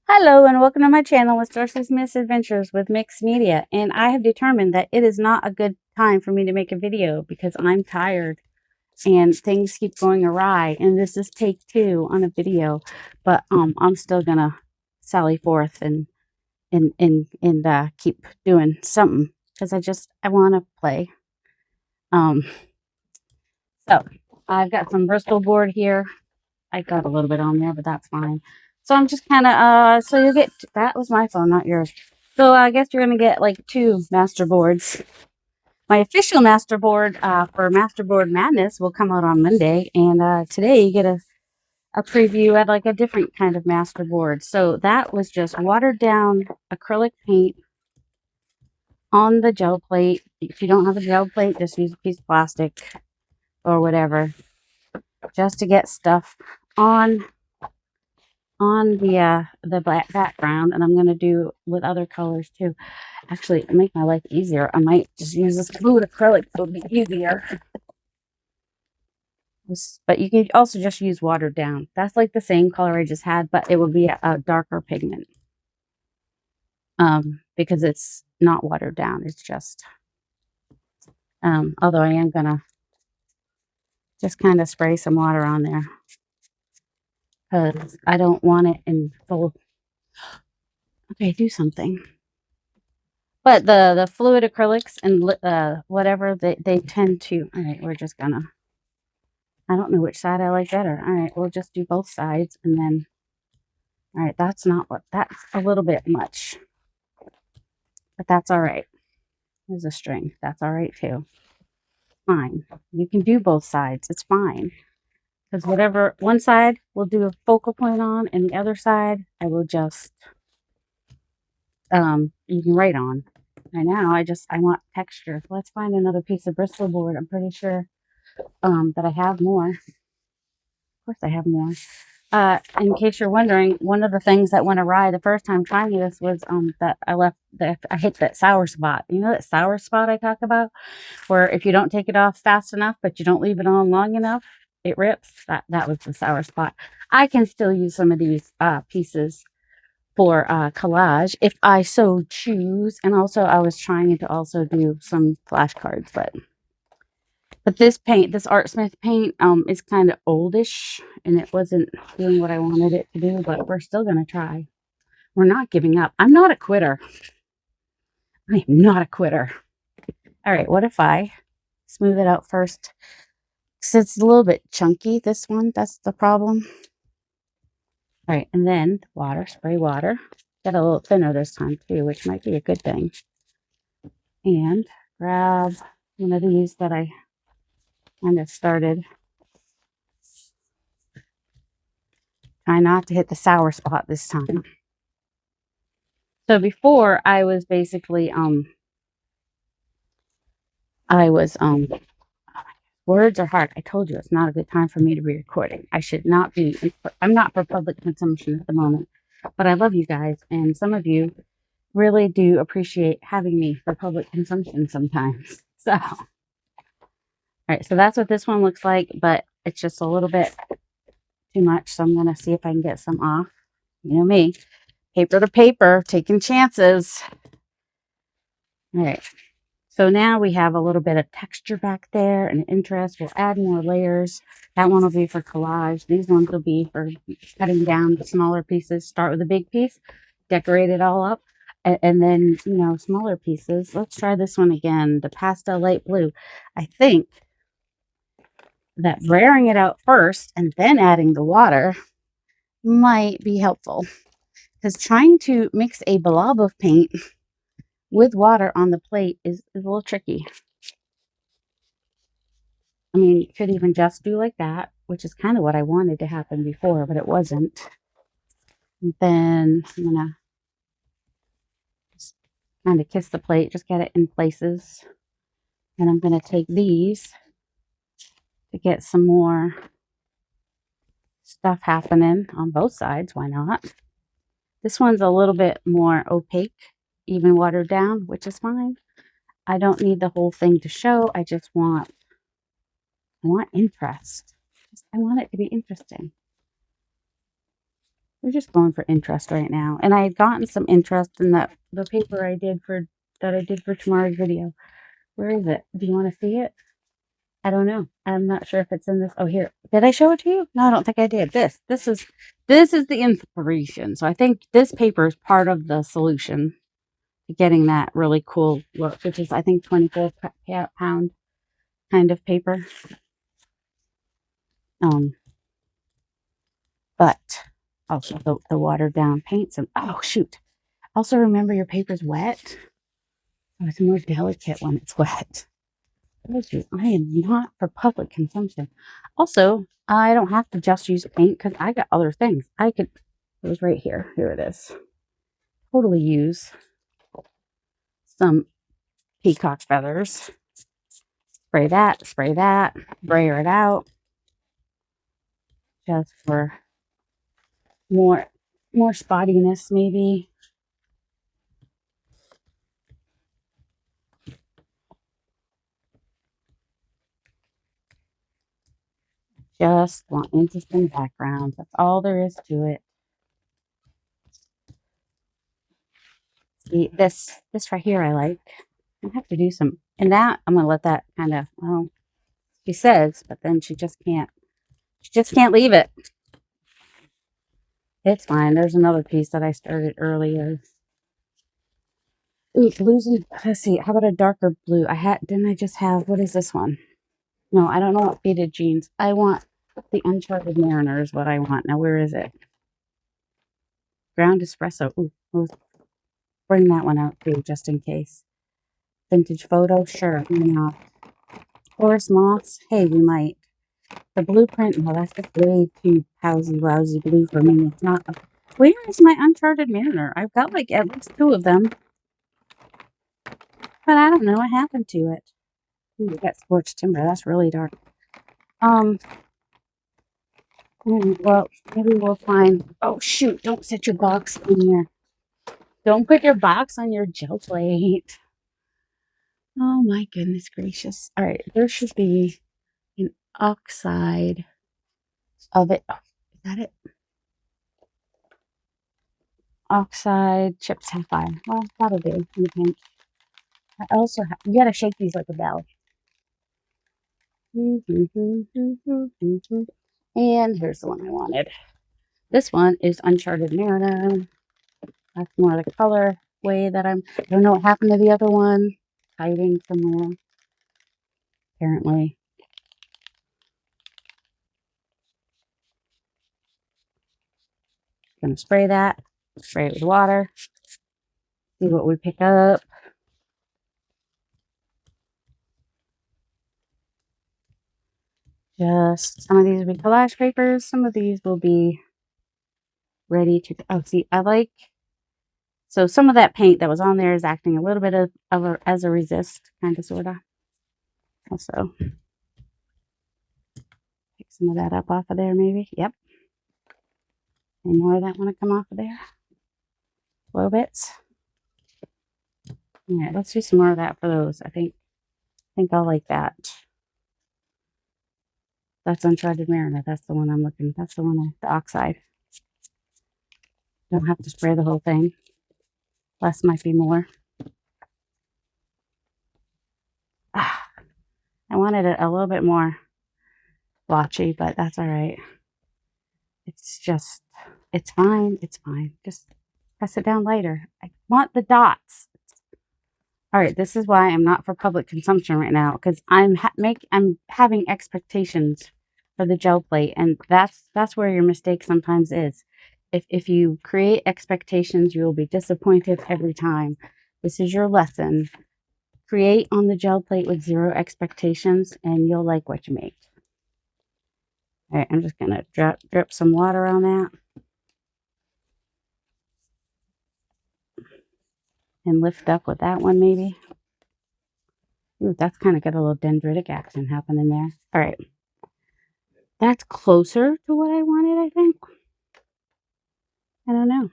Hello and welcome to my channel, Miss Darcy's Misadventures with Mixed Media. And I have determined that it is not a good time for me to make a video because I'm tired and things keep going awry. And this is take 2 on a video, but I'm still gonna sally forth and keep doing something because I want to play. Um, so I've got some Bristol board here. I got a little bit on there, but that's fine. So I'm just kind of, so you'll get, that was my phone, not yours. So I guess you're going to get like 2 master boards. My official master board for Masterboard Madness will come out on Monday. And today you get a preview at like a different kind of master board. So that was just watered down acrylic paint on the gel plate. If you don't have a gel plate, just use a piece of plastic or whatever, just to get stuff on the black background. And I'm going to do with other colors too. Actually, to make my life easier, I might just use this glued acrylic, so it'll be easier. But you can also just use watered down. That's like the same color I just had, but it will be a darker pigment, because it's not watered down. It's just although I am gonna just kind of spray some water on there because I don't want it in full. Okay, do something. But the fluid acrylics and whatever, they tend to, all right, we're just gonna, I don't know which side I like better. All right, we'll just do both sides. And then, all right, that's a little bit much, but that's all right. There's a string. That's all right too. Fine. You can do both sides. It's fine. Because whatever, one side we'll do a focal point on, and the other side I will just, you can write on. Right now, I want texture. Let's find another piece of Bristol board. I'm pretty sure that I have more. Of course I have more. In case you're wondering, one of the things that went awry the first time trying this was that I hit that sour spot. You know that sour spot I talk about? Where if you don't take it off fast enough, but you don't leave it on long enough, it rips. That was the sour spot. I can still use some of these pieces for collage if I so choose. And also I was trying to also do some flashcards, but this paint, this Art Smith paint, is kind of oldish and it wasn't doing what I wanted it to do, but we're still going to try. We're not giving up. I'm not a quitter. I am not a quitter. All right, what if I smooth it out first? Because it's a little bit chunky, this one. That's the problem. All right, and then water, spray water. Get a little thinner this time too, which might be a good thing. And grab one of these that I kind of started. Try not to hit the sour spot this time. So before I was basically, words are hard. I told you it's not a good time for me to be recording. I should not be, I'm not for public consumption at the moment, but I love you guys. And some of you really do appreciate having me for public consumption sometimes. So, all right, so that's what this one looks like, but it's just a little bit too much. So I'm going to see if I can get some off. You know me, paper to paper, taking chances. All right. So now we have a little bit of texture back there and interest. We'll add more layers. That one will be for collage. These ones will be for cutting down the smaller pieces. Start with a big piece, decorate it all up, and then, you know, smaller pieces. Let's try this one again, the pastel light blue. I think that wearing it out first and then adding the water might be helpful, because trying to mix a blob of paint with water on the plate is a little tricky. I mean, you could even just do like that, which is kind of what I wanted to happen before, but it wasn't. And then I'm going to just kind of kiss the plate, just get it in places. And I'm going to take these to get some more stuff happening on both sides. Why not? This one's a little bit more opaque, even watered down, which is fine. I don't need the whole thing to show. I just want, interest. I want it to be interesting. We're just going for interest right now. And I had gotten some interest in the paper that I did for tomorrow's video. Where is it? Do you want to see it? I don't know. I'm not sure if it's in this. Oh, here. Did I show it to you? No, I don't think I did. This is the inspiration. So I think this paper is part of the solution to getting that really cool look, which is I think 24 pound kind of paper. But also the watered down paints and oh shoot. Also remember your paper's wet. Oh, it's more delicate when it's wet. I am not for public consumption. Also, I don't have to just use paint because I got other things. It was right here. Here it is. Totally use some peacock feathers. Spray that, brayer it out. Just for more spottiness, maybe. Just want interesting backgrounds. That's all there is to it. See, this right here I like. I have to do some, and that I'm gonna let that kind of, well, she says, but then she just can't leave it. It's fine. There's another piece that I started earlier. Ooh, blues and, let's see, how about a darker blue? Didn't I just have, what is this one? No, I don't know what faded jeans. I want the Uncharted Mariner is what I want. Now, where is it? Ground espresso. Ooh, we'll bring that one out too, just in case. Vintage photo, sure, why not? Forest moss, hey, we might. The blueprint, no, that's just way too lousy blue for me. It's not. Where is my Uncharted Mariner? I've got like at least 2 of them. But I don't know what happened to it. Ooh, we got scorched timber. That's really dark. Well, maybe we'll find. Oh shoot! Don't set your box in here. Don't put your box on your gel plate. Oh my goodness gracious! All right, there should be an oxide of it. Oh, is that it? Oxide chip sapphire. Well, that'll do. In the pinch. I also have. You gotta shake these like a bell. And here's the one I wanted. This one is Uncharted Mariner. That's more the color way that I don't know what happened to the other one. Hiding somewhere. Apparently. Gonna spray that. Spray it with water. See what we pick up. Just some of these will be collage papers. Some of these will be ready to. Oh, see, I like. So some of that paint that was on there is acting a little bit as a resist, kind of, sort of. Also, pick some of that up off of there, maybe. Yep. Any more of that want to come off of there? Little bits. All right, let's do some more of that for those. I think I'll like that. That's Uncharted Mariner. That's the one I'm looking. That's the one, the oxide. Don't have to spray the whole thing. Less might be more. I wanted it a little bit more blotchy, but that's all right. It's fine. It's fine. Just press it down later. I want the dots. All right, this is why I'm not for public consumption right now, because I'm having expectations for the gel plate, and that's where your mistake sometimes is. If you create expectations, you will be disappointed every time. This is your lesson. Create on the gel plate with 0 expectations, and you'll like what you make. All right, I'm just gonna drip some water on that. And lift up with that one, maybe. Ooh, that's kind of got a little dendritic action happening there. All right. That's closer to what I wanted, I think. I don't know.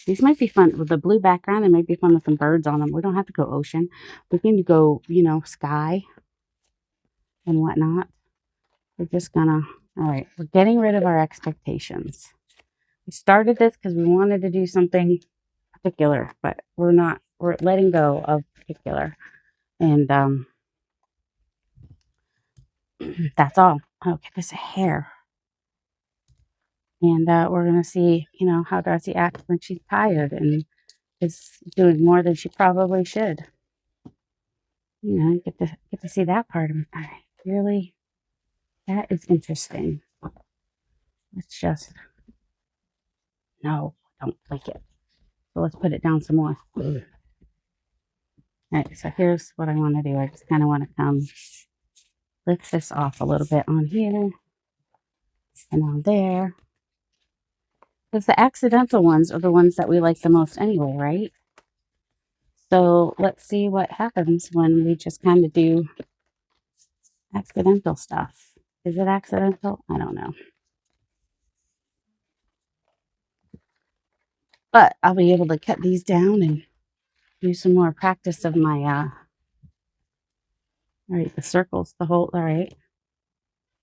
These might be fun. With the blue background, they might be fun with some birds on them. We don't have to go ocean. We can go, sky and whatnot. We're just gonna, all right, we're getting rid of our expectations. We started this because we wanted to do something particular, but we're letting go of particular. And that's all. Okay, there's a hair. And we're going to see, how Darcy acts when she's tired and is doing more than she probably should. Get to see that part of it. All right, really, that is interesting. Let's just, no, don't like it. So let's put it down some more. All right, so here's what I want to do. I just kind of want to come lift this off a little bit on here and on there. Because the accidental ones are the ones that we like the most anyway, right? So let's see what happens when we just kind of do accidental stuff. Is it accidental? I don't know. But I'll be able to cut these down and do some more practice of my, all right, the circles, all right.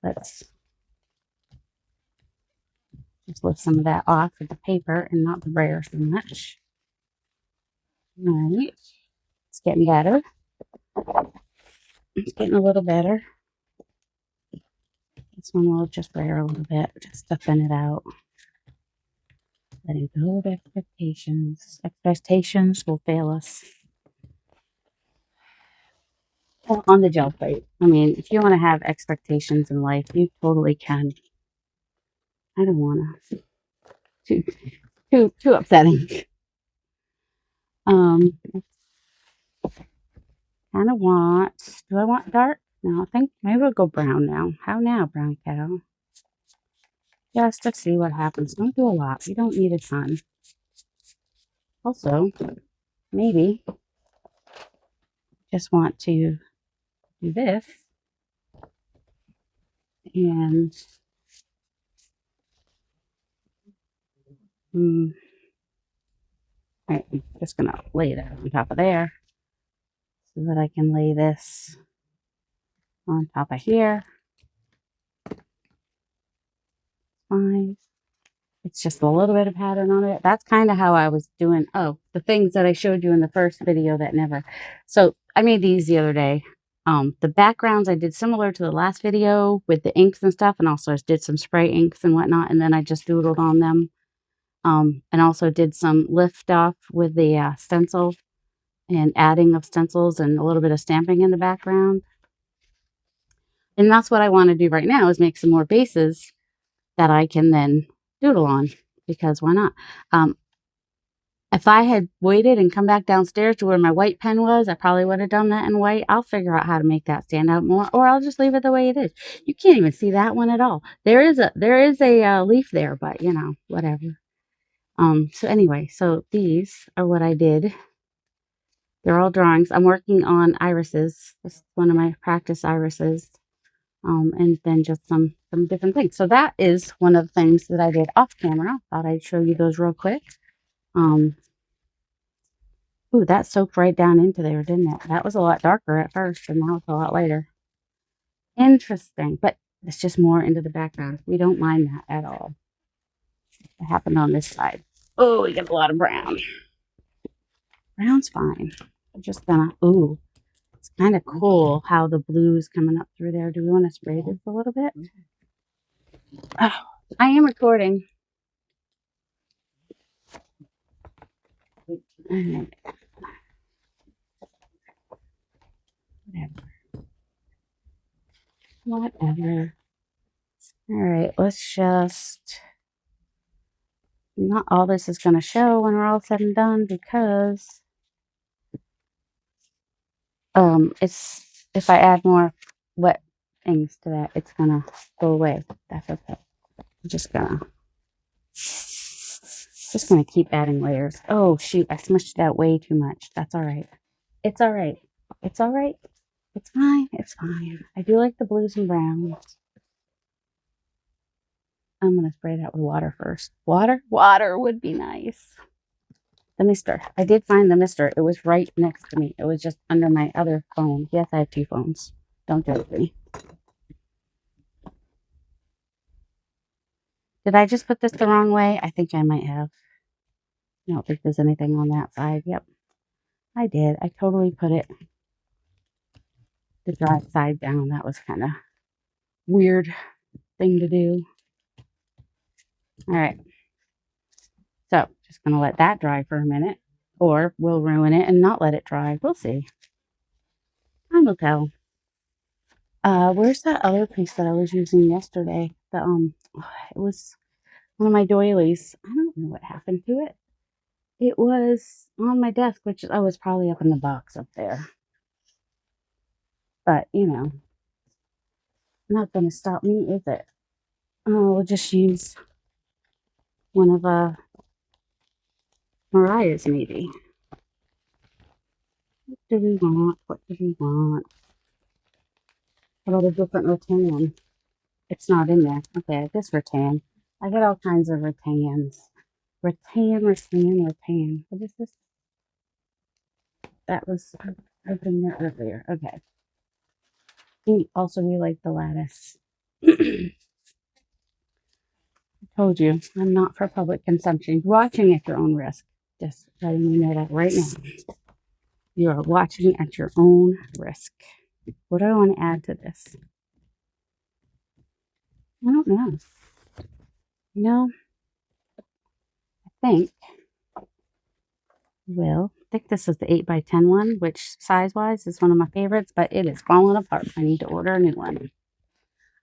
Let's just lift some of that off of the paper and not the brayer so much. All right. It's getting better. It's getting a little better. This one will just brayer a little bit, just to thin it out. Letting go of expectations. Expectations will fail us. Well, on the gel plate. I mean, if you want to have expectations in life, you totally can. I don't want to. Too upsetting. Kind of want. Do I want dark? No, I think maybe we'll go brown now. How now, brown cow? Just to see what happens. Don't do a lot. You don't need a ton. Also, maybe just want to do this and right, I'm just gonna lay it out on top of there so that I can lay this on top of here. Fine. It's just a little bit of pattern on it. That's kind of how I was doing. Oh, the things that I showed you in the first video that never. So I made these the other day. The backgrounds I did similar to the last video with the inks and stuff, and also I did some spray inks and whatnot, and then I just doodled on them. And also did some lift off with the stencil and adding of stencils and a little bit of stamping in the background. And that's what I want to do right now is make some more bases that I can then doodle on, because why not? If I had waited and come back downstairs to where my white pen was, I probably would have done that in white. I'll figure out how to make that stand out more, or I'll just leave it the way it is. You can't even see that one at all. There is a leaf there, but whatever. So anyway, so these are what I did. They're all drawings. I'm working on irises. This is one of my practice irises. And then just some different things. So that is one of the things that I did off camera. Thought I'd show you those real quick. Ooh, that soaked right down into there, didn't it? That was a lot darker at first, and now it's a lot lighter. Interesting, but it's just more into the background. We don't mind that at all. It happened on this side. Oh, we get a lot of brown. Brown's fine. I'm just gonna, ooh, it's kind of cool how the blue's coming up through there. Do we want to spray this a little bit? Oh, I am recording. All right. Whatever. All right, let's just, not all this is going to show when we're all said and done, because it's, if I add more wet things to that, it's going to go away. That's okay. I'm just gonna keep adding layers. Oh shoot, I smushed it out way too much. That's all right. It's all right. It's all right. It's fine. It's fine. I do like the blues and browns. I'm gonna spray that with water first. Water would be nice. The mister. I did find the mister. It was right next to me. It was just under my other phone. Yes, I have two phones. Don't judge me. Did I just put this the wrong way? I think I might have. I don't think there's anything on that side. Yep, I did. I totally put it the dry side down. That was kind of weird thing to do. All right. So just going to let that dry for a minute, or we'll ruin it and not let it dry. We'll see. Time will tell. Where's that other piece that I was using yesterday? It was one of my doilies. I don't know what happened to it. It was on my desk, which I was probably up in the box up there. But, you know, not going to stop me, is it? We'll just use one of Mariah's, maybe. What do we want? What do we want? What about a different rattan? It's not in there. Okay, this rattan. I get all kinds of rattans. Rattan. What is this? That was open there earlier. Okay. We like the lattice. I told you, I'm not for public consumption. Watching at your own risk. Just letting you know that right now. You are watching at your own risk. What do I want to add to this? I don't know. No, I think I think this is the 8x10 one, which size-wise is one of my favorites, but it is falling apart. I need to order a new one.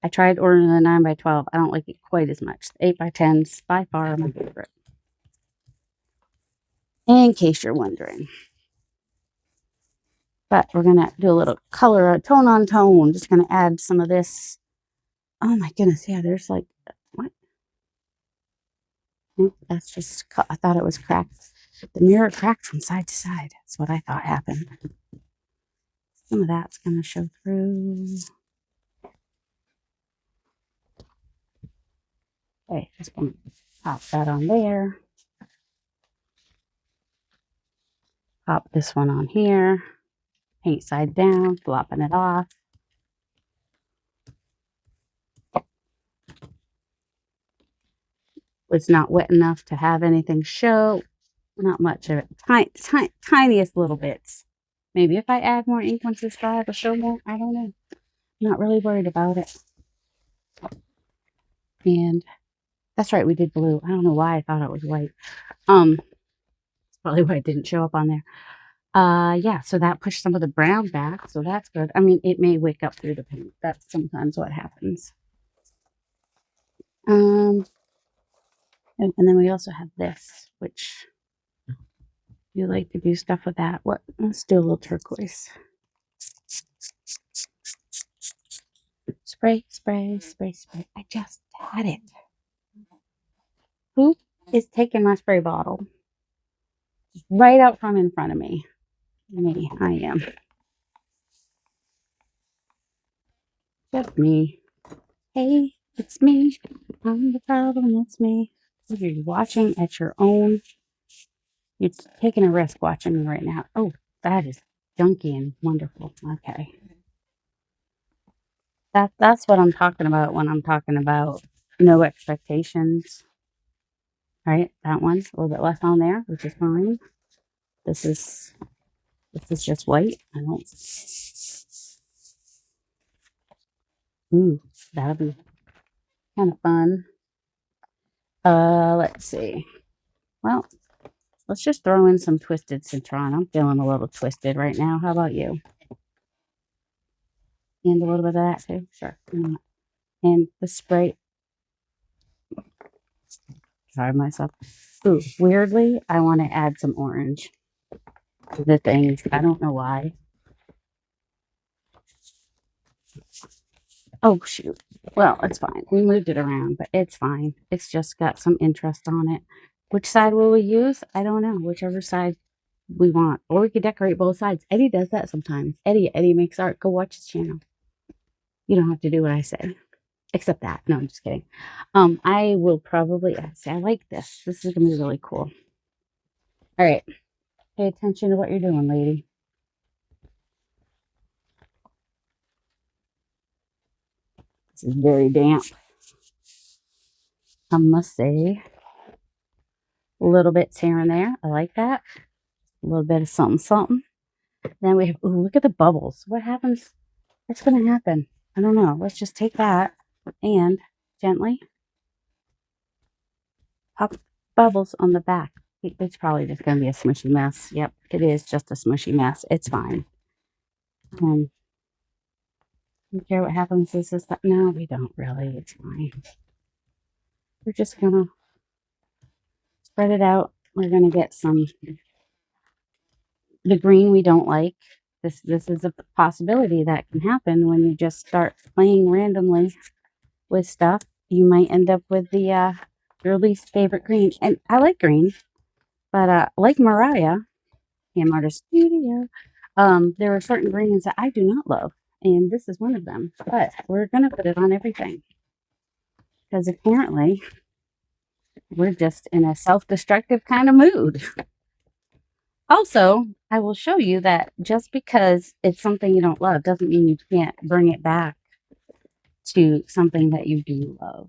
I tried ordering the 9x12. I don't like it quite as much. The 8x10s by far my favorite. In case you're wondering. But we're going to do a little color, tone on tone. Just going to add some of this. Oh my goodness. Yeah, there's like, what? That's just, I thought it was cracked. The mirror cracked from side to side. That's what I thought happened. Some of that's going to show through. Okay, just going to pop that on there. Pop this one on here. Paint side down, flopping it off. It's not wet enough to have anything show. Not much of it. Tiniest little bits. Maybe if I add more ink once it's dry, it'll show more. I don't know. I'm not really worried about it. And that's right, we did blue. I don't know why I thought it was white. It's probably why it didn't show up on there. Yeah, so that pushed some of the brown back, so that's good. I mean, it may wick up through the paint. That's sometimes what happens. And then we also have this, which you like to do stuff with that. What? Let's do a little turquoise. Spray, spray, spray, spray. I just had it. Who is taking my spray bottle? Just right out from in front of me. Me, I am. Just me. Hey, it's me. I'm the problem, it's me. You're watching at your own. You're taking a risk watching me right now. Oh, that is junky and wonderful. Okay. That's what I'm talking about when I'm talking about no expectations. Right? That one. A little bit less on there, which is fine. This is just white. I don't. Ooh, that'll be kind of fun. Let's see. Well, let's just throw in some twisted citron. I'm feeling a little twisted right now. How about you? And a little bit of that too. Sure. And the spray. Sorry myself. Ooh, weirdly, I want to add some orange to the things. I don't know why. Oh, shoot. Well, it's fine. We moved it around, but it's fine. It's just got some interest on it. Which side will we use? I don't know. Whichever side we want. Or we could decorate both sides. Eddie does that sometimes. Eddie makes art. Go watch his channel. You don't have to do what I say. Except that. No, I'm just kidding. I will probably say I like this. This is gonna be really cool. All right. Pay attention to what you're doing, lady. This is very damp. I must say. A little bits here and there. I like that. A little bit of something, something. Then we have, ooh, look at the bubbles. What happens? What's going to happen? I don't know. Let's just take that and gently pop bubbles on the back. It's probably just going to be a smushy mess. Yep, it is just a smushy mess. It's fine. Don't care what happens. Is this that? No, we don't really. It's fine. We're just going to spread it out. We're going to get some, the green we don't like. This is a possibility that can happen when you just start playing randomly with stuff. You might end up with the your least favorite green. And I like green, but like Mariah, Ham Artist Studio, there are certain greens that I do not love, and this is one of them. But we're gonna put it on everything because apparently we're just in a self-destructive kind of mood. Also, I will show you that just because it's something you don't love doesn't mean you can't bring it back to something that you do love.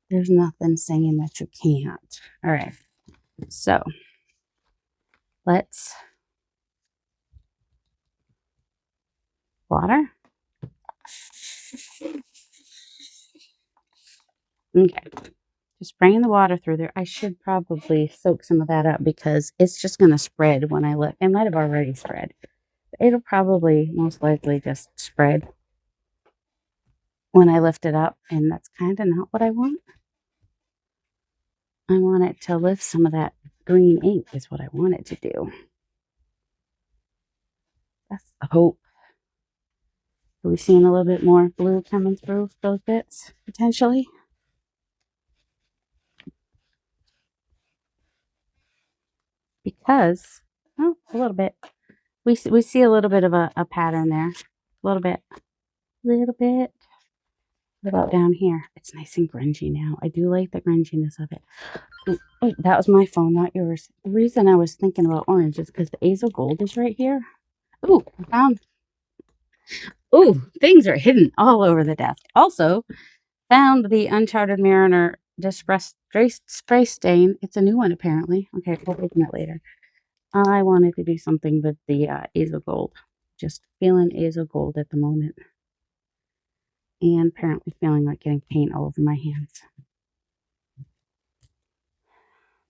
There's nothing saying that you can't. All right. So let's water. Okay. Just bringing the water through there. I should probably soak some of that up because it's just going to spread when I lift. It might have already spread. It'll probably most likely just spread when I lift it up. And that's kind of not what I want. I want it to lift some of that green ink is what I want it to do. That's the hope. Are we seeing a little bit more blue coming through those bits, potentially? Because, oh, a little bit. We see a little bit of a pattern there. A little bit. Little bit. What about down here? It's nice and grungy now. I do like the grunginess of it. Oh, that was my phone, not yours. The reason I was thinking about orange is because the Azo Gold is right here. Ooh, I found. Ooh, things are hidden all over the desk. Also, found the Uncharted Mariner Distress Spray Stain. It's a new one, apparently. Okay, we'll open it later. I wanted to do something with the Azo Gold. Just feeling Azo Gold at the moment. And apparently feeling like getting paint all over my hands.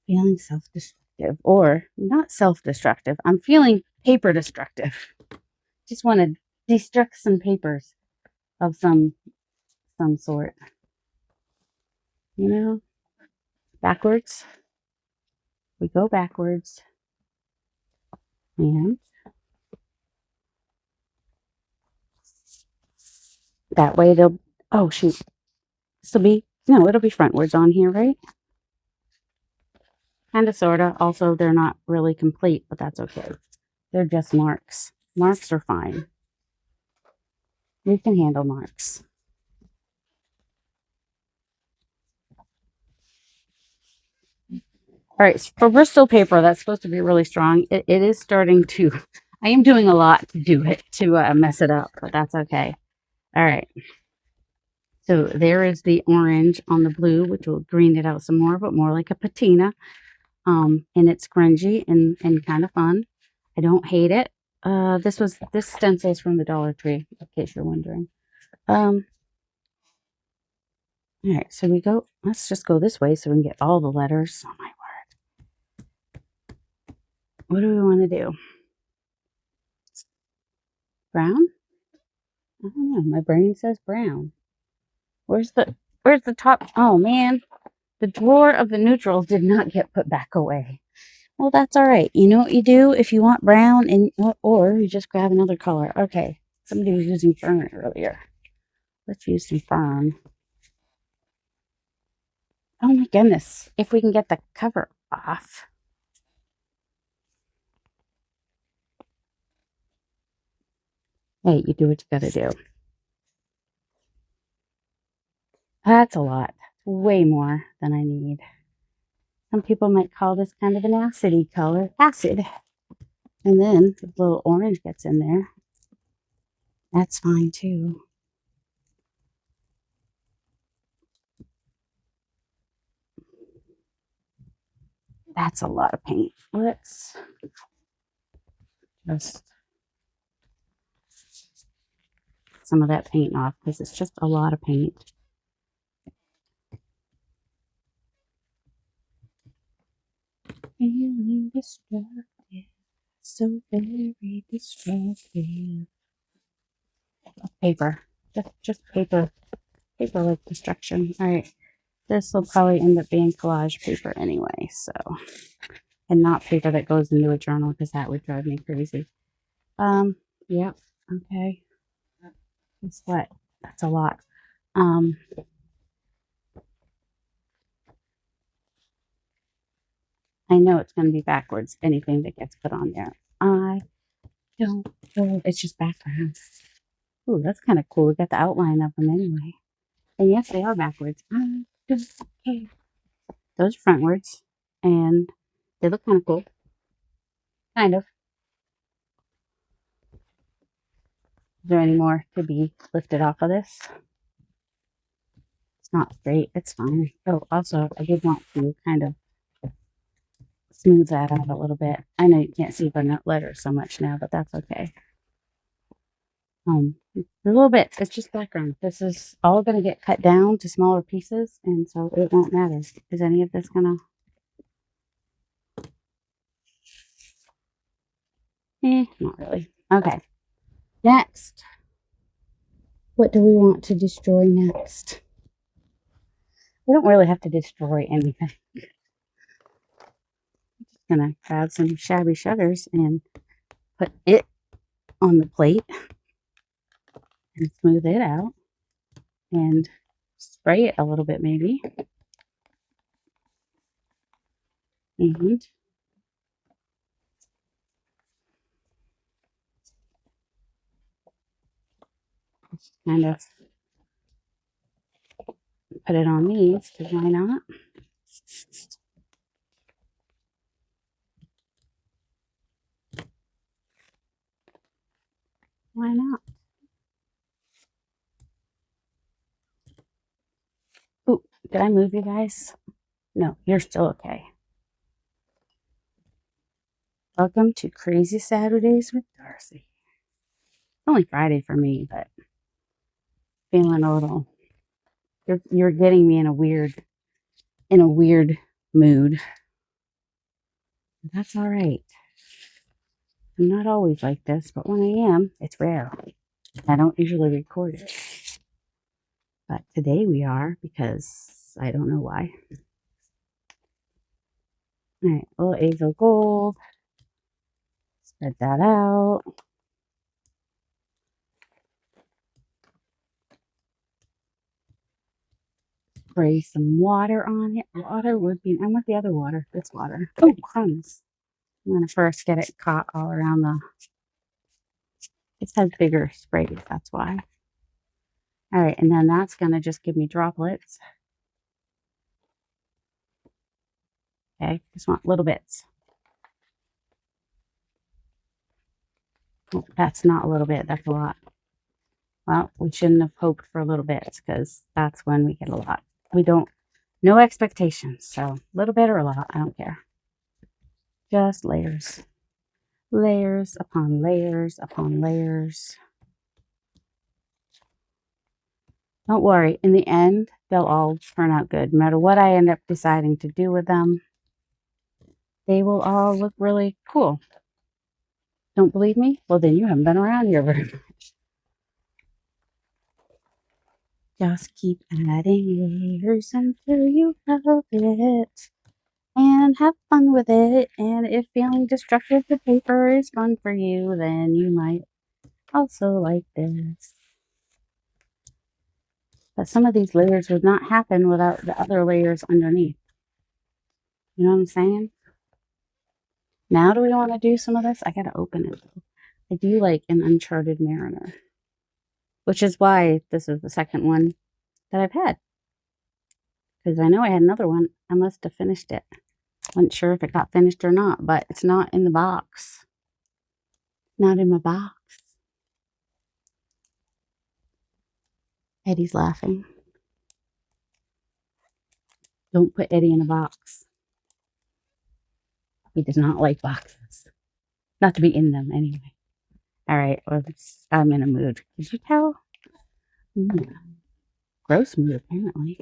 Feeling self-destructive. Or not self-destructive. I'm feeling paper destructive. Just want to destruct some papers of some sort. You know? Backwards. We go backwards. And that way they'll, oh shoot. This will be, no, it'll be frontwards on here, right? Kind of, sort of. Also, they're not really complete, but that's okay. They're just marks. Marks are fine. We can handle marks. All right, for Bristol paper, that's supposed to be really strong. It is starting to, I am doing a lot to do it, to mess it up, but that's okay. All right. So there is the orange on the blue, which will green it out some more, but more like a patina. And it's grungy and kind of fun. I don't hate it. This stencil is from the Dollar Tree, in case you're wondering. All right, so let's just go this way so we can get all the letters. Oh my word. What do we want to do? Brown? I don't know. My brain says brown. Where's the top? Oh man, the drawer of the neutrals did not get put back away. Well, that's all right. You know what you do if you want brown, or you just grab another color. Okay, somebody was using fern earlier. Let's use some fern. Oh my goodness, if we can get the cover off. Hey, you do what you gotta do. That's a lot. Way more than I need. Some people might call this kind of an acidy color. Acid. And then the little orange gets in there. That's fine too. That's a lot of paint. Let's just some of that paint off because it's just a lot of paint. Feeling destructive, so very destructive. Paper, just paper, paper like destruction. All right, this will probably end up being collage paper anyway, so, and not paper that goes into a journal because that would drive me crazy. Yep, okay. Guess what? That's a lot. I know it's going to be backwards, anything that gets put on there. I don't know. It's just background. Ooh, that's kind of cool. We got the outline of them anyway. And yes, they are backwards. I don't care. Those are frontwards. And they look kind of cool. Kind of. Is there any more to be lifted off of this? It's not straight. It's fine. Oh, also, I did want to kind of smooth that out a little bit. I know you can't see the letters so much now, but that's okay. A little bit. It's just background. This is all going to get cut down to smaller pieces, and so it won't matter. Is any of this going to... not really. Okay. Next. What do we want to destroy next? We don't really have to destroy anything. I'm just going to grab some shabby sugars and put it on the plate and smooth it out and spray it a little bit maybe. And just kind of put it on these, because why not? Why not? Ooh, did I move you guys? No, you're still okay. Welcome to Crazy Saturdays with Darcy. It's only Friday for me, but feeling a little... You're getting me in a weird mood. That's all right. I'm not always like this, but when I am, it's rare. I don't usually record it. But today we are, because I don't know why. All right, little Azo Gold. Spread that out. Spray some water on it. Water would be... I want the other water. This water. Oh, crumbs. I'm going to first get it caught all around the... It has bigger sprays, that's why. All right, and then that's going to just give me droplets. Okay, just want little bits. Oh, that's not a little bit, that's a lot. Well, we shouldn't have hoped for little bits, because that's when we get a lot. We don't... No expectations, so a little bit or a lot, I don't care. Just layers. Layers upon layers upon layers. Don't worry, in the end, they'll all turn out good. No matter what I end up deciding to do with them, they will all look really cool. Don't believe me? Well, then you haven't been around here very much. Just keep adding layers until you love it. And have fun with it. And if feeling destructive to paper is fun for you, then you might also like this. But some of these layers would not happen without the other layers underneath. You know what I'm saying? Now do we want to do some of this? I gotta open it. I do like an Uncharted Mariner, which is why this is the second one that I've had. Because I know I had another one. I must have finished it. Wasn't sure if it got finished or not, but it's not in the box. Not in my box. Eddie's laughing. Don't put Eddie in a box. He does not like boxes. Not to be in them anyway. All right, well, I'm in a mood. Did you tell? Gross mood, apparently.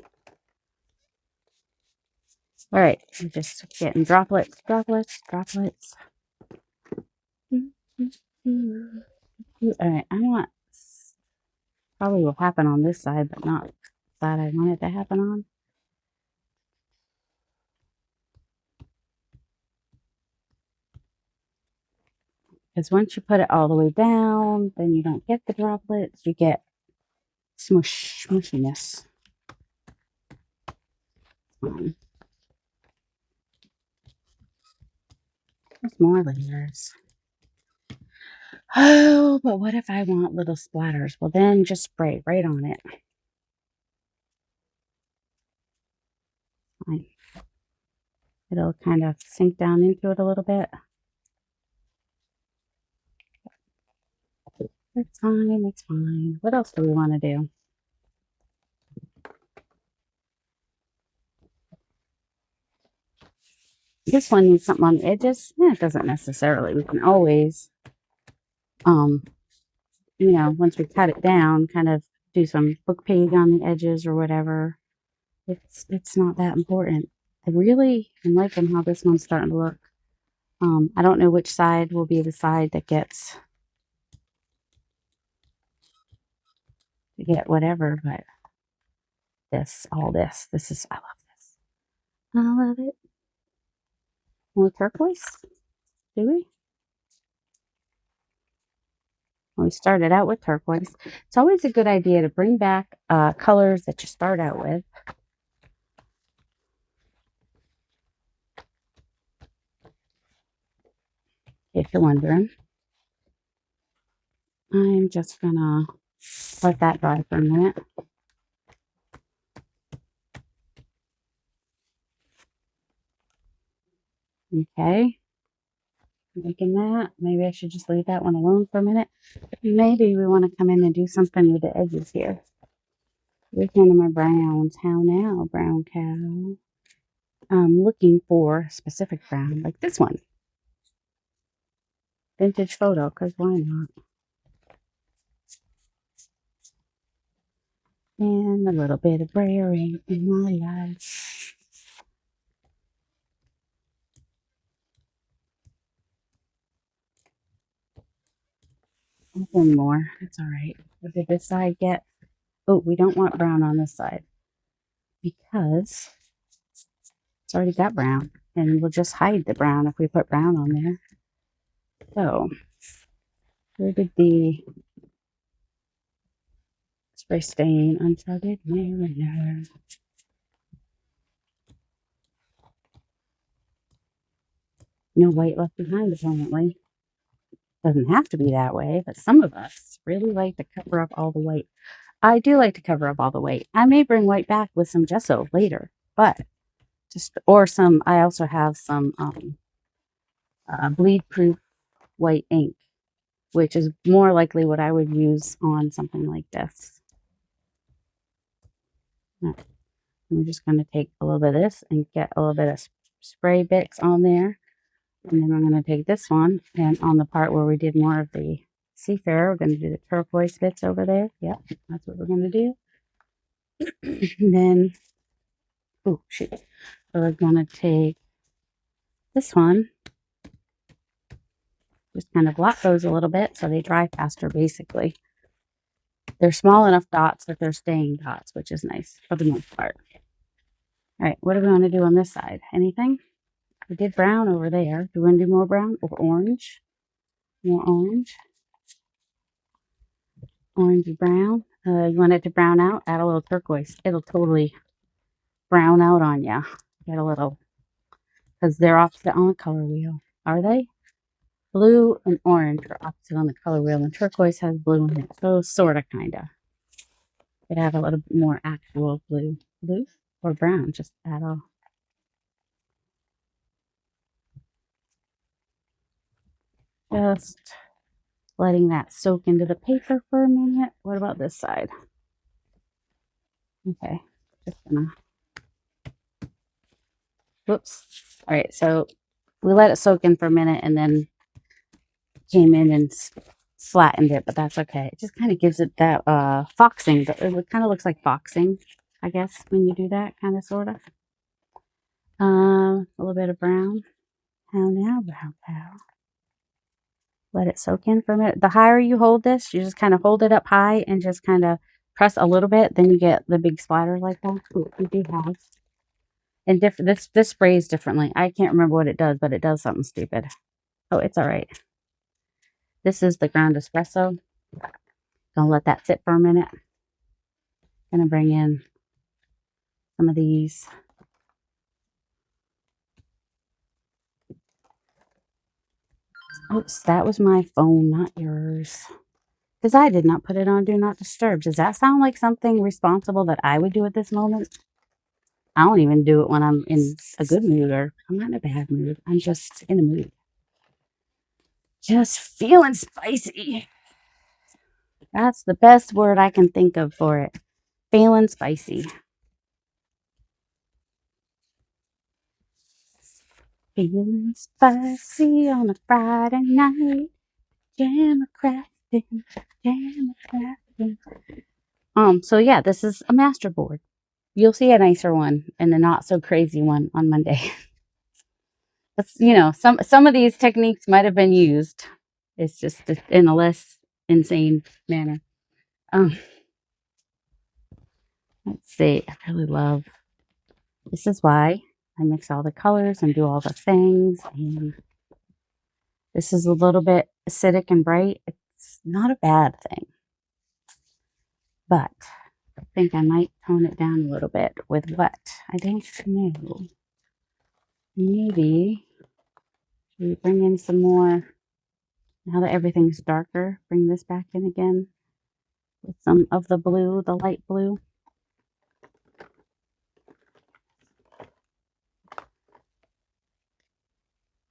All right, I'm just getting droplets. All right, I want, probably will happen on this side, but not that I want it to happen on. Because once you put it all the way down, then you don't get the droplets. You get smushiness. There's more layers. Oh, but what if I want little splatters? Well, then just spray right on it. Fine. It'll kind of sink down into it a little bit. It's fine, it's fine. What else do we want to do? This one needs something on the edges. Yeah, it doesn't necessarily. We can always, you know, once we cut it down, kind of do some book page on the edges or whatever. It's not that important. I really am liking how this one's starting to look. I don't know which side will be the side that gets to get whatever, but all this is, I love this. I love it. More turquoise? Do we? Well, we started out with turquoise. It's always a good idea to bring back colors that you start out with. If you're wondering. I'm just gonna let that dry for a minute. Okay. Making that. Maybe I should just leave that one alone for a minute. Maybe we want to come in and do something with the edges here. With one of my browns. How now, brown cow? I'm looking for a specific brown, like this one. Vintage photo, because why not? And a little bit of brayering in my life. One more. It's all right. What did this side get? Oh, we don't want brown on this side because it's already got brown, and we'll just hide the brown if we put brown on there. So, where did the spray stain uncharted mariner? No white left behind, apparently. Doesn't have to be that way, but some of us really like to cover up all the white. I do like to cover up all the white. I may bring white back with some gesso later, but I also have some bleed proof white ink, which is more likely what I would use on something like this. Right. I'm just going to take a little bit of this and get a little bit of spray bits on there. And then I'm going to take this one, and on the part where we did more of the seafarer, we're going to do the turquoise bits over there. Yep, that's what we're going to do. And then, oh, shoot. So we're going to take this one, just kind of block those a little bit so they dry faster, basically. They're small enough dots that they're staying dots, which is nice for the most part. All right, what do we want to do on this side? Anything? We did brown over there. Do we want to do more brown or orange? More orange. Orangey brown. You want it to brown out? Add a little turquoise. It'll totally brown out on you. Get a little, because they're opposite on the color wheel. Are they? Blue and orange are opposite on the color wheel, and turquoise has blue in it. So sort of, kind of. Could have a little bit more actual blue. Blue or brown, just add a. Just letting that soak into the paper for a minute. What about this side? Okay, just gonna. Whoops. All right, so We let it soak in for a minute and then came in and flattened it, but that's okay. It just kind of gives it that foxing. It kind of looks like foxing, I guess, when you do that, kind of, sort of. A little bit of brown. How now, brown cow? Let it soak in for a minute. The higher you hold this, you just kind of hold it up high and just kind of press a little bit. Then you get the big splatter like that. Ooh, we do have. And this sprays differently. I can't remember what it does, but it does something stupid. Oh, it's all right. This is the ground espresso. Gonna let that sit for a minute. Gonna bring in some of these. Oops, that was my phone, not yours. Because I did not put it on Do Not Disturb. Does that sound like something responsible that I would do at this moment? I don't even do it when I'm in a good mood, or I'm not in a bad mood. I'm just in a mood. Just feeling spicy. That's the best word I can think of for it. Feeling spicy. Feeling spicy on a Friday night. Jam a crafting. So yeah, this is a master board. You'll see a nicer one and a not so crazy one on Monday. That's, some of these techniques might have been used. It's just in a less insane manner. Let's see. I really love. This is why I mix all the colors and do all the things. And this is a little bit acidic and bright. It's not a bad thing, but I think I might tone it down a little bit with what? I don't know. Maybe we bring in some more, now that everything's darker, bring this back in again with some of the blue, the light blue.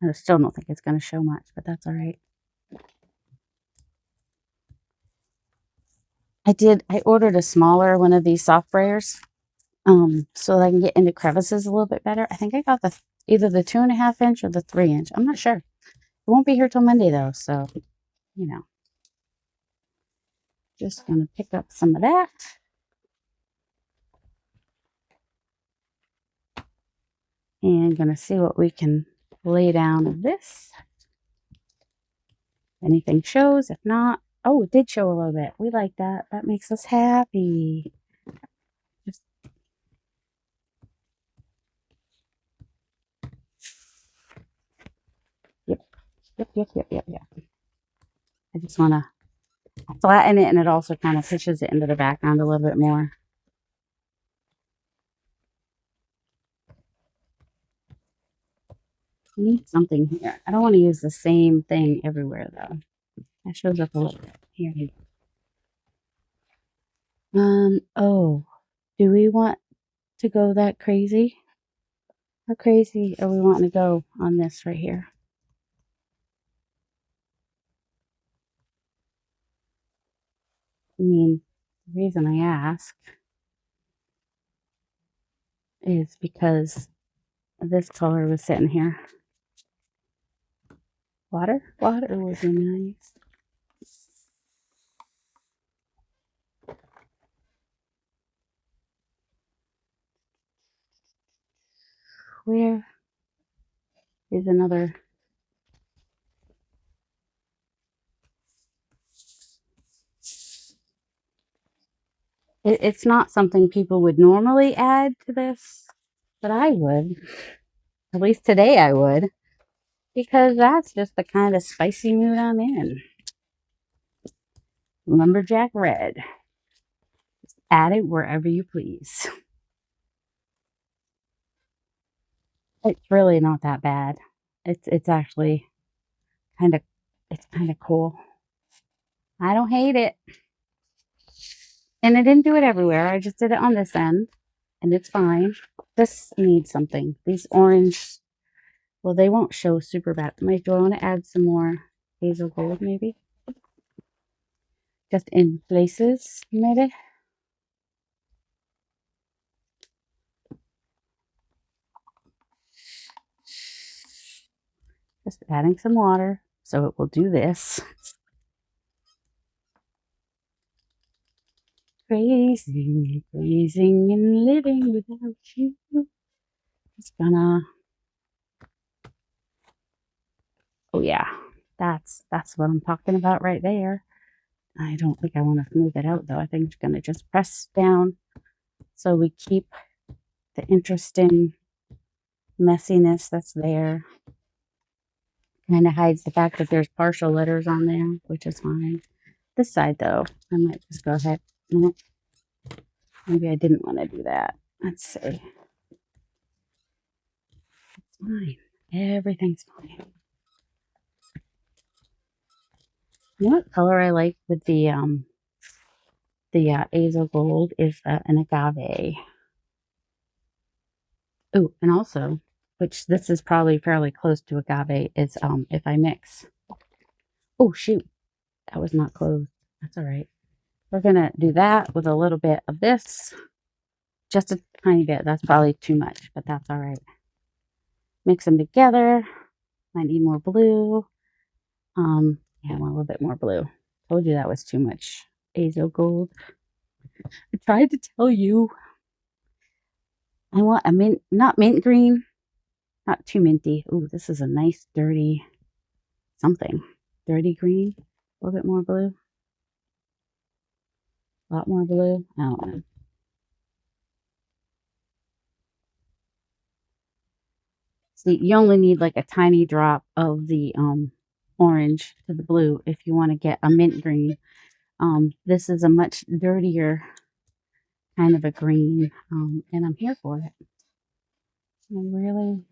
I still don't think it's going to show much, but that's all right. I ordered a smaller one of these soft sprayers, so that I can get into crevices a little bit better. I think I got either the 2.5 inch or the 3 inch. I'm not sure. It won't be here till Monday though, so just gonna pick up some of that. And gonna see what we can lay down of this. Anything shows, if not, oh, it did show a little bit. We like that. That makes us happy. Yep. I just want to flatten it, and it also kind of pushes it into the background a little bit more. I need something here. I don't want to use the same thing everywhere, though. That shows up a little bit. Here you go. Oh, do we want to go that crazy? How crazy are we wanting to go on this right here? I mean, the reason I ask is because this color was sitting here. Water would be nice. Where is another? It's not something people would normally add to this, but I would. At least today I would. Because that's just the kind of spicy mood I'm in. Lumberjack red. Add it wherever you please. It's really not that bad. It's actually kind of cool. I don't hate it. And I didn't do it everywhere. I just did it on this end, and it's fine. This needs something. These orange, well, they won't show super bad. Do I want to add some more hazel gold, maybe? Just in places, maybe? Just adding some water so it will do this. Crazy, crazing and living without you. It's gonna, oh yeah, that's what I'm talking about right there. I don't think I want to smooth it out though. I think I'm gonna just press down so we keep the interesting messiness that's there. Kind of hides the fact that there's partial letters on there, which is fine. This side though, I might just go ahead. Nope. Maybe I didn't want to do that. Let's see. It's fine. Everything's fine. You know what color I like with the azo gold is an agave. Oh, and also, which this is probably fairly close to agave, is if I mix. Oh shoot, that was not closed. That's all right. We're gonna do that with a little bit of this, just a tiny bit. That's probably too much, but that's all right. Mix them together. I need more blue. Yeah, I want a little bit more blue. Told you that was too much azo gold. I tried to tell you. I want a mint, not mint green, not too minty. Ooh, this is a nice dirty something. Dirty green. A little bit more blue. A lot more blue. I don't know. See, you only need like a tiny drop of the orange to the blue if you want to get a mint green. This is a much dirtier kind of a green, and I'm here for it. I really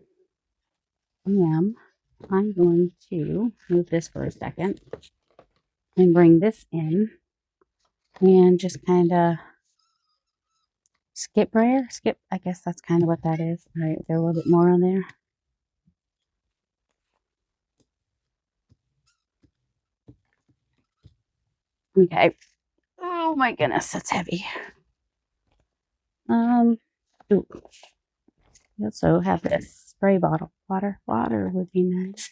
am. I'm going to move this for a second and bring this in and just kind of skip brayer. Skip, I guess that's kind of what that is. All right, get a little bit more on there. Okay. Oh my goodness, that's heavy. Ooh. We also have this spray bottle. Water would be nice.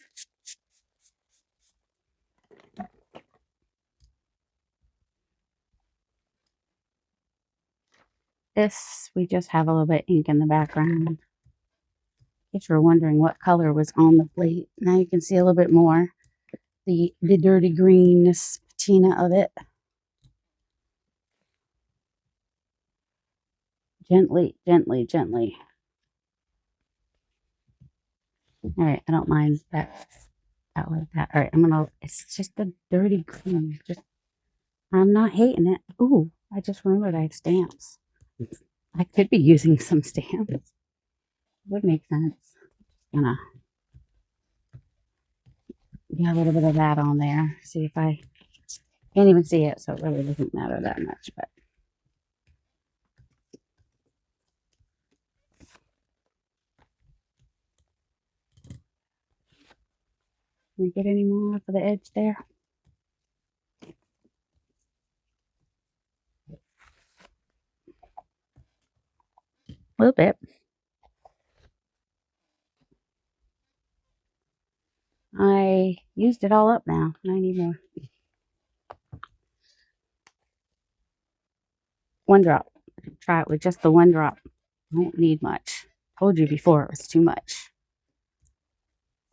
This, we just have a little bit of ink in the background. If you're wondering what color was on the plate, now you can see a little bit more. The dirty greenness patina of it. Gently, gently, gently. All right, I don't mind that. Out like that. All right, it's just a dirty green. I'm not hating it. Ooh, I just remembered I have stamps. I could be using some stamps. Would make sense. Gonna get a little bit of that on there. See if I can't even see it, so it really doesn't matter that much. But can we get any more for the edge there? A little bit. I used it all up now. I need more. One drop. Try it with just the one drop. Don't need much. Told you before it was too much.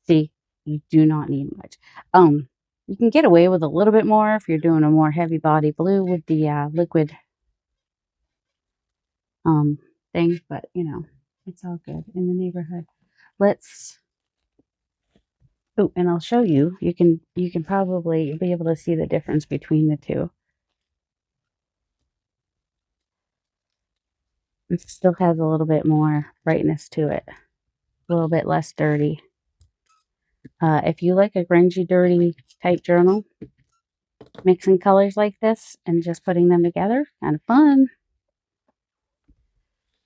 See, you do not need much. You can get away with a little bit more if you're doing a more heavy body blue with the liquid thing, but you know, it's all good in the neighborhood. Let's oh, and I'll show you. You can probably be able to see the difference between the two. It still has a little bit more brightness to it, a little bit less dirty. If you like a grungy, dirty type journal, mixing colors like this and just putting them together, kind of fun.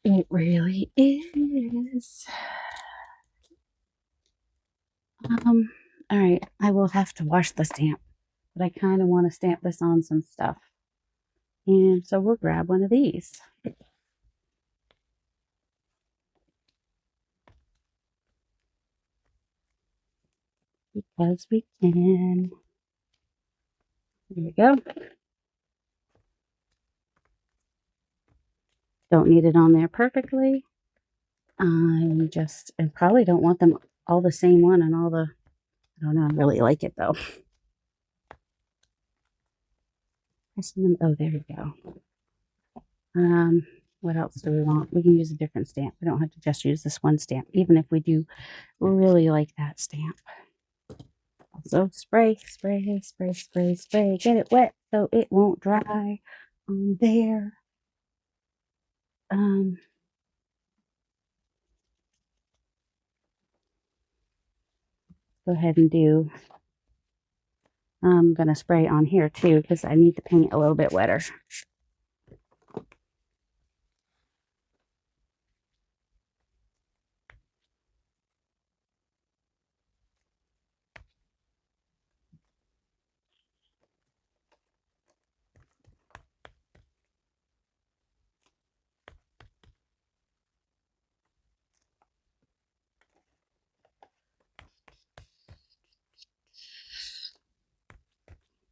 It really is. All right, I will have to wash the stamp, but I kind of want to stamp this on some stuff. And so we'll grab one of these. because we can. There we go. Don't need it on there perfectly. I probably don't want them all the same one and all the, I don't know, I really like it though. Oh, there we go. What else do we want? We can use a different stamp. We don't have to just use this one stamp, even if we do really like that stamp. Also, spray, spray, spray, spray, spray. Get it wet so it won't dry on there. Go ahead and do, I'm going to spray on here too because I need the paint a little bit wetter.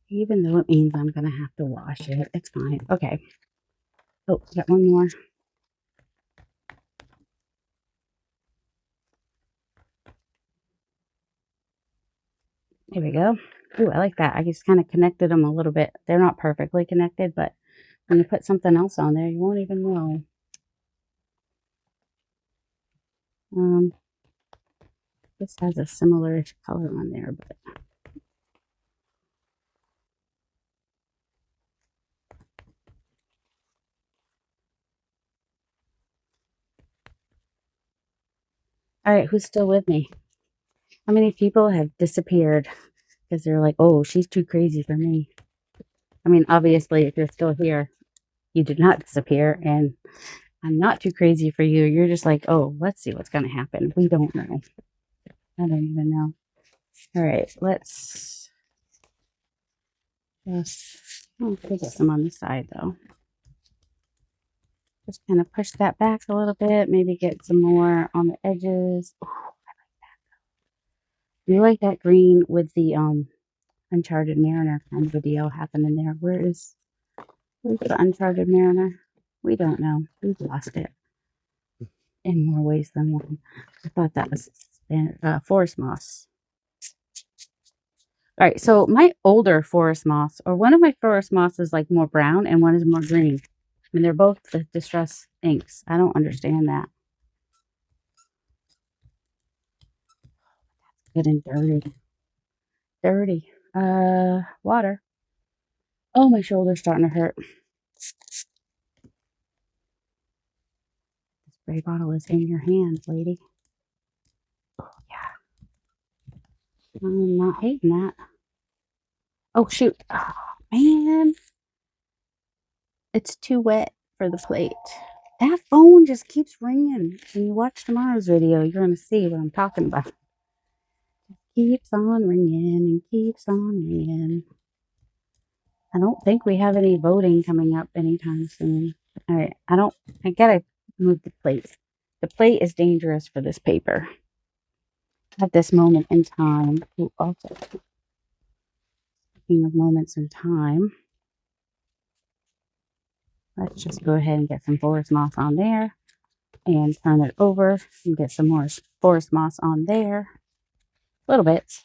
Even though it means I'm going to have to wash it. It's fine. Okay. Oh, got one more. There we go. Ooh, I like that. I just kind of connected them a little bit. They're not perfectly connected, but when you put something else on there, you won't even know. This has a similar color on there, but all right, who's still with me? How many people have disappeared because they're like, oh, she's too crazy for me? I mean, obviously, if you're still here, you did not disappear, and I'm not too crazy for you. You're just like, oh, let's see what's going to happen. We don't know. I don't even know. All right, let's just, I'll put some on the side though. Just kind of push that back a little bit. Maybe get some more on the edges. Oh, I like that. You like that green with the Uncharted Mariner kind of a deal happening there. Where's the Uncharted Mariner? We don't know. We've lost it in more ways than one. I thought that was forest moss. All right, so my older forest moss, or one of my forest moss is like more brown and one is more green. I mean, they're both the Distress inks. I don't understand that. Good and dirty. Dirty. Water. Oh, my shoulder's starting to hurt. The spray bottle is in your hands, lady. Oh, yeah. I'm not hating that. Oh, shoot. Oh, man. It's too wet for the plate. That phone just keeps ringing. When you watch tomorrow's video, you're going to see what I'm talking about. Keeps on ringing and keeps on ringing. I don't think we have any voting coming up anytime soon. All right, I gotta move the plate. The plate is dangerous for this paper. At this moment in time, also, speaking of moments in time, let's just go ahead and get some forest moss on there and turn it over and get some more forest moss on there. A little bit.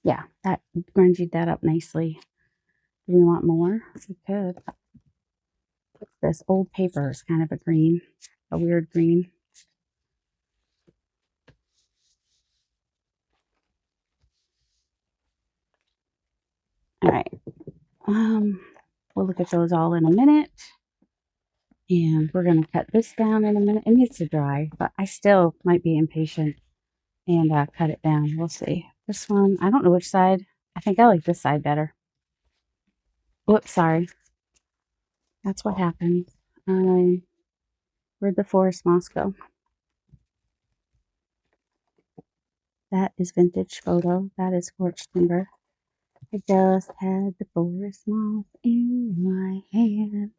Yeah, that grungied that up nicely. Do we want more? We could. This old paper is kind of a green, a weird green. All right. We'll look at those all in a minute. And we're going to cut this down in a minute. It needs to dry, but I still might be impatient and cut it down. We'll see. This one, I don't know which side. I think I like this side better. Whoops, sorry. That's what happens. Where'd the forest moss go? That is vintage photo. That is scorched timber. I just had the forest moss in my hand.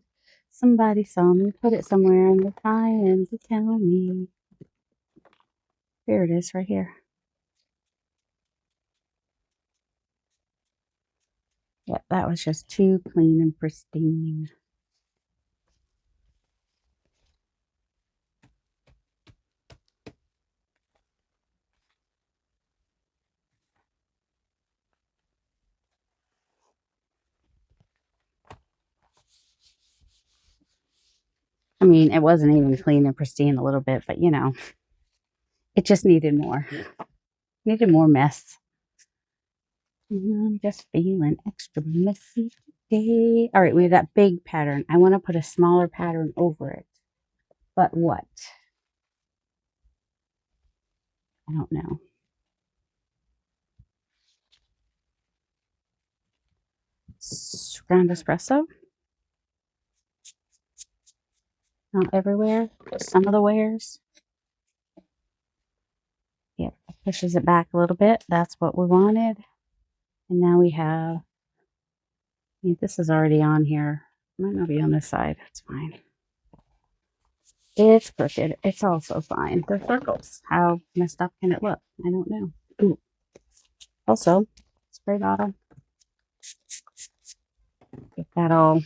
Somebody saw me put it somewhere and they're trying to tell me. Here it is, right here. that was just too clean and pristine. I mean, it wasn't even clean and pristine a little bit, but you know, it just needed more. Needed more mess. I'm just feeling extra messy today. All right, we have that big pattern. I want to put a smaller pattern over it. But what? I don't know. Ground espresso. Not everywhere. Some of the wares. Yep, pushes it back a little bit. That's what we wanted. And now we have, I mean, this is already on here. Might not be on this side. It's fine. It's crooked. It's also fine. They're circles. How messed up can it look? I don't know. Ooh. Also, spray bottle. Get that all.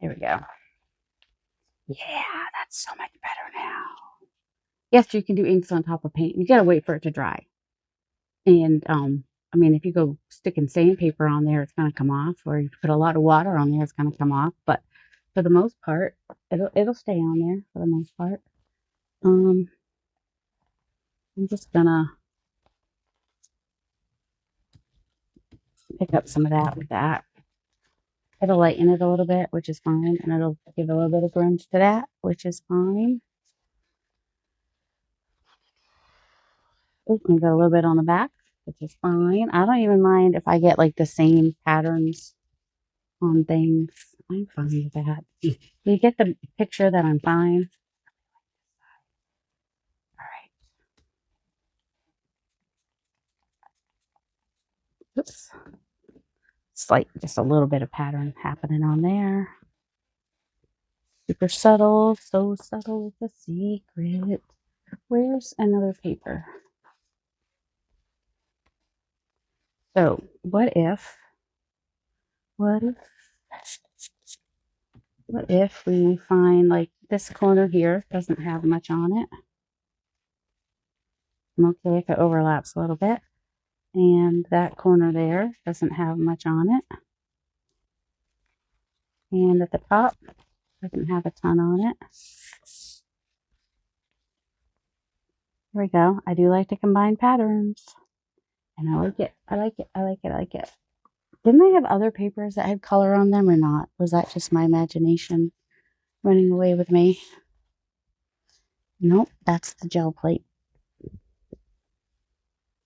There we go. Yeah, that's so much better now. Yes, you can do inks on top of paint. You gotta wait for it to dry. And I mean, if you go sticking sandpaper on there, it's gonna come off. Or you put a lot of water on there, it's gonna come off. But for the most part, it'll stay on there for the most part. I'm just gonna pick up some of that with that. It'll lighten it a little bit, which is fine, and it'll give a little bit of grunge to that, which is fine. Oh, can go a little bit on the back, which is fine. I don't even mind if I get like the same patterns on things. I'm fine with that. You get the picture that I'm fine. All right. Oops. It's like just a little bit of pattern happening on there. Super subtle. So subtle. It's a secret. Where's another paper? So what if we find like this corner here doesn't have much on it? I'm okay if it overlaps a little bit. And that corner there doesn't have much on it. And at the top, doesn't have a ton on it. There we go. I do like to combine patterns. And I like it. I like it. I like it. I like it. Didn't I have other papers that had color on them or not? Was that just my imagination running away with me? Nope, that's the gel plate.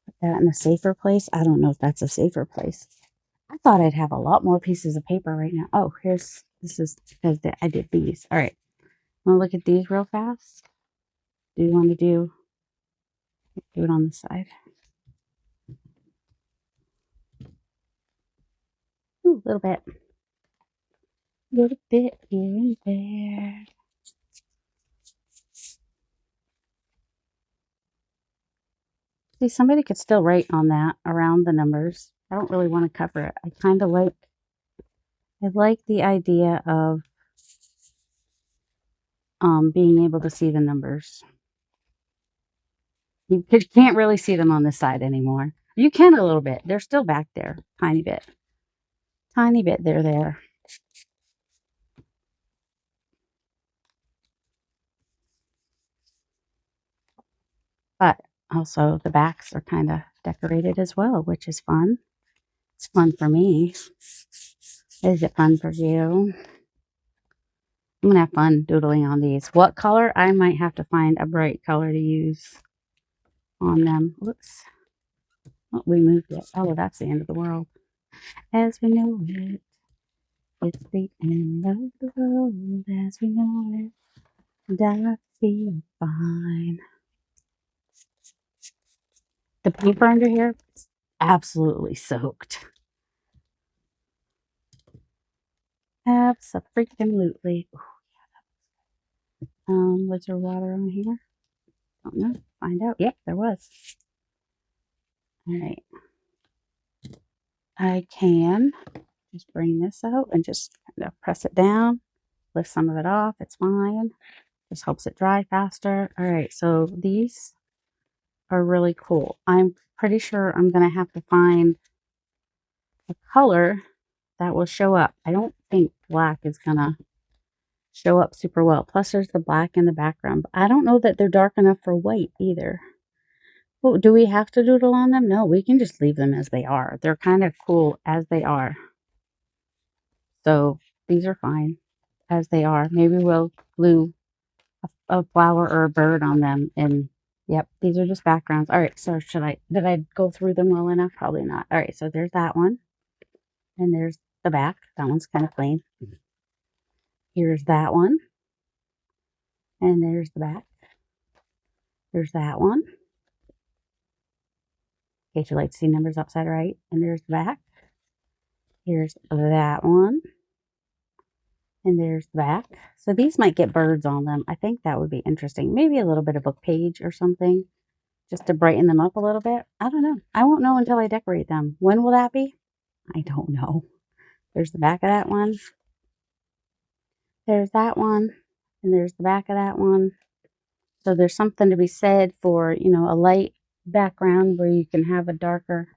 Put that in a safer place. I don't know if that's a safer place. I thought I'd have a lot more pieces of paper right now. Oh, this is because I did these. All right. Want to look at these real fast? Do you want to do it on the side? Ooh, a little bit. A little bit here and there. See, somebody could still write on that around the numbers. I don't really want to cover it. I like the idea of being able to see the numbers. You can't really see them on this side anymore. You can a little bit. They're still back there. Tiny bit. Tiny bit. They're there. But also the backs are kind of decorated as well, which is fun. It's fun for me. Is it fun for you? I'm going to have fun doodling on these. What color? I might have to find a bright color to use on them. Whoops. Oh, we moved it. Oh, that's the end of the world. As we know it, it's the end of the world as we know it. And I feel fine. The paper under here is absolutely soaked. Abso-freaking-lutely. Was there water on here? don't know. Find out. Yep, there was. All right. I can just bring this out and just kind of press it down, lift some of it off. It's fine. Just helps it dry faster. All right, so these are really cool. I'm pretty sure I'm going to have to find a color that will show up. I don't think black is going to show up super well. Plus, there's the black in the background. But I don't know that they're dark enough for white either. Well, do we have to doodle on them? No, we can just leave them as they are. They're kind of cool as they are. So these are fine as they are. Maybe we'll glue a flower or a bird on them. And yep, these are just backgrounds. All right, so did I go through them well enough? Probably not. All right, so there's that one. And there's the back. That one's kind of plain. Here's that one. And there's the back. There's that one. In case you like to see numbers upside right. And there's the back. Here's that one. And there's the back. So these might get birds on them. I think that would be interesting. Maybe a little bit of a page or something. Just to brighten them up a little bit. I don't know. I won't know until I decorate them. When will that be? I don't know. There's the back of that one. There's that one. And there's the back of that one. So there's something to be said for, you know, a light background where you can have a darker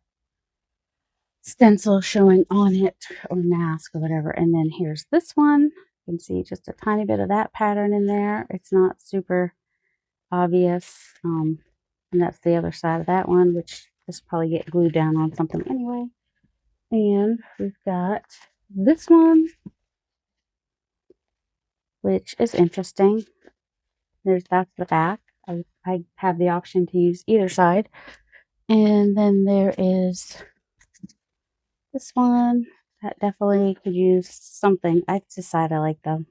stencil showing on it or mask or whatever. And then here's this one. You can see just a tiny bit of that pattern in there. It's not super obvious. And that's the other side of that one, which this will probably get glued down on something anyway. And we've got this one, which is interesting. That's the back. I have the option to use either side. And then there is this one that definitely could use something. I decide I like them.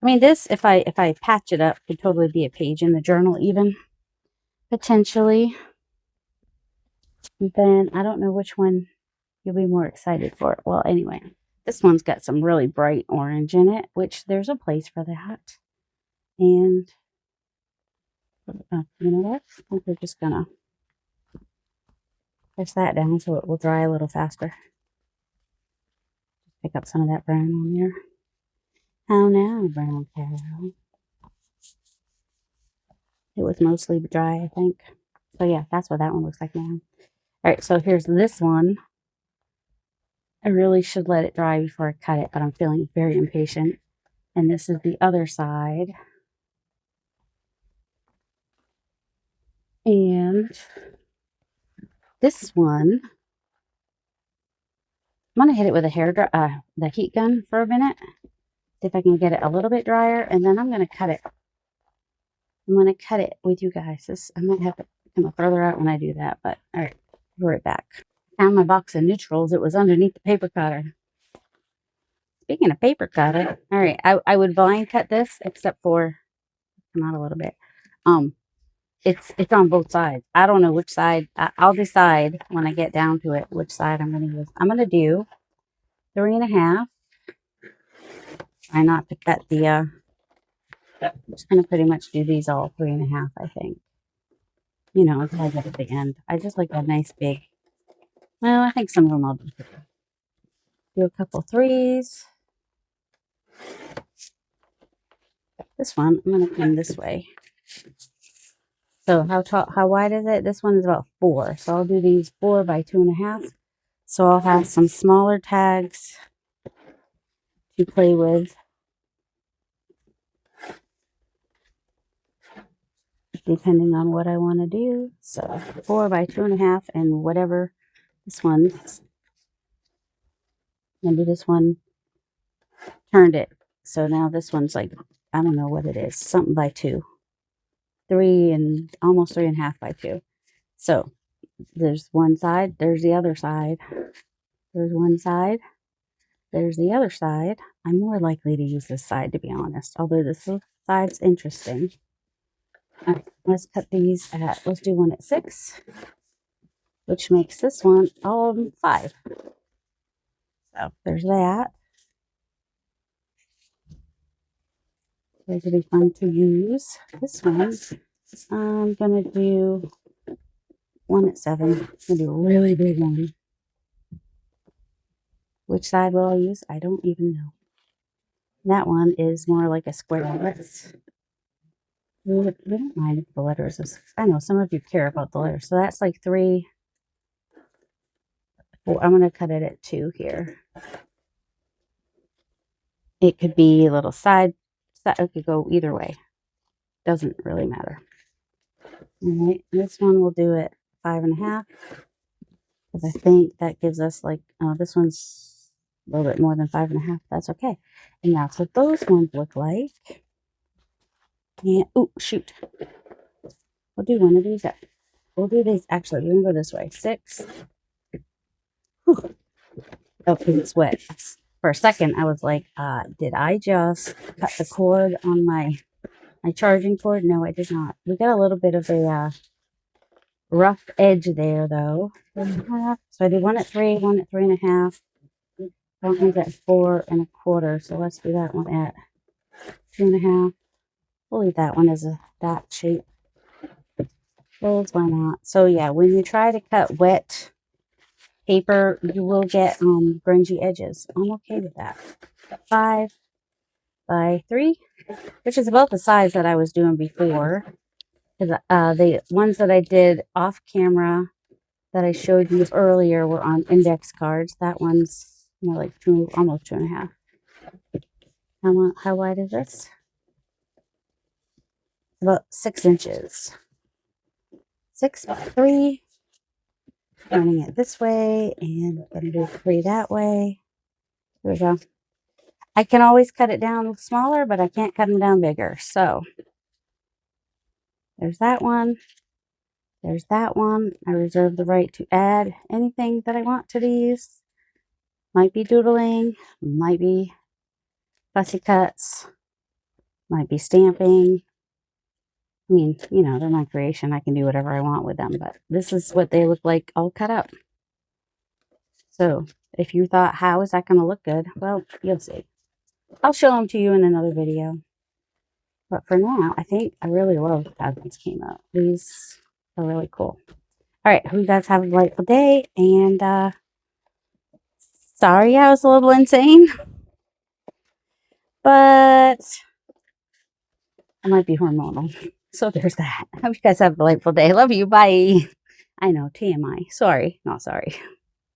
I mean, this, if I patch it up, could totally be a page in the journal even, potentially. And then I don't know which one you'll be more excited for. Well, anyway, this one's got some really bright orange in it, which there's a place for that. And you know what? I think we're just gonna press that down so it will dry a little faster. Pick up some of that brown on there. How now, brown cow? It was mostly dry, I think. So yeah, that's what that one looks like now. All right, so here's this one. I really should let it dry before I cut it, but I'm feeling very impatient. And this is the other side. And this one, I'm gonna hit it with a the heat gun for a minute. See if I can get it a little bit drier, and then I'm gonna cut it. I'm gonna cut it with you guys. I might have to come further out when I do that, but all right, be right back. Found my box of neutrals. It was underneath the paper cutter. Speaking of paper cutter, all right, I would blind cut this, except for, come out a little bit. It's on both sides. I don't know which side. I'll decide when I get down to it which side I'm going to use. I'm going to do 3.5. Try not to cut the, I'm just going to pretty much do these all 3.5, I think. You know, until I get at the end. I just like a nice big, well, I think some of them I'll do a couple 3s. This one, I'm going to come this way. So how wide is it? This one is about 4. So I'll do these 4 by 2.5. So I'll have some smaller tags to play with. Depending on what I want to do. So 4 by 2.5 and whatever this one's. Maybe this one turned it. So now this one's like, I don't know what it is. Something by 2. 3 and almost 3.5 by 2. So there's one side. There's the other side. There's one side. There's the other side. I'm more likely to use this side, to be honest. Although this side's interesting. All right, let's cut these at, let's do one at 6, which makes this one 5. So there's that. Those will be fun to use. This one I'm going to do one at 7. I'm going to do a really big one. Which side will I use? I don't even know. That one is more like a square. We don't mind if the letters. I know some of you care about the letters. So that's like 3. Well, I'm going to cut it at 2 here. It could be a little side. It could go either way. Doesn't really matter. All right, this one we'll do it 5.5 because I think that gives us like, oh, this one's a little bit more than 5.5. That's okay. And that's what those ones look like. And, oh, shoot. We'll do one of these. We'll do these. Actually, we're going to go this way. 6. Whew. Oh, because it's wet. For a second, I was like, did I just cut the cord on my charging cord? No, I did not. We got a little bit of a rough edge there, though. So I did one at 3, one at 3.5. That one's at 4.25. So let's do that one at 2.5. We'll leave that one as that shape. Well, why not? So yeah, when you try to cut wet paper, you will get grungy edges. I'm okay with that. 5 by 3, which is about the size that I was doing before. Because the ones that I did off camera that I showed you earlier were on index cards. That one's more like 2, almost 2.5. How wide is this? About 6 inches. 6 by 3. Turning it this way, and I'm going to do 3 that way. There we go. I can always cut it down smaller, but I can't cut them down bigger. So there's that one. There's that one. I reserve the right to add anything that I want to these. Might be doodling, might be fussy cuts, might be stamping. I mean, you know, they're my creation. I can do whatever I want with them, but this is what they look like all cut up. So if you thought, how is that going to look good? Well, you'll see. I'll show them to you in another video. But for now, I think I really love how these came out. These are really cool. All right, hope you guys have a delightful day. And sorry I was a little insane. But I might be hormonal. So there's that. Hope you guys have a delightful day. Love you. Bye. I know, TMI. Sorry. Not sorry.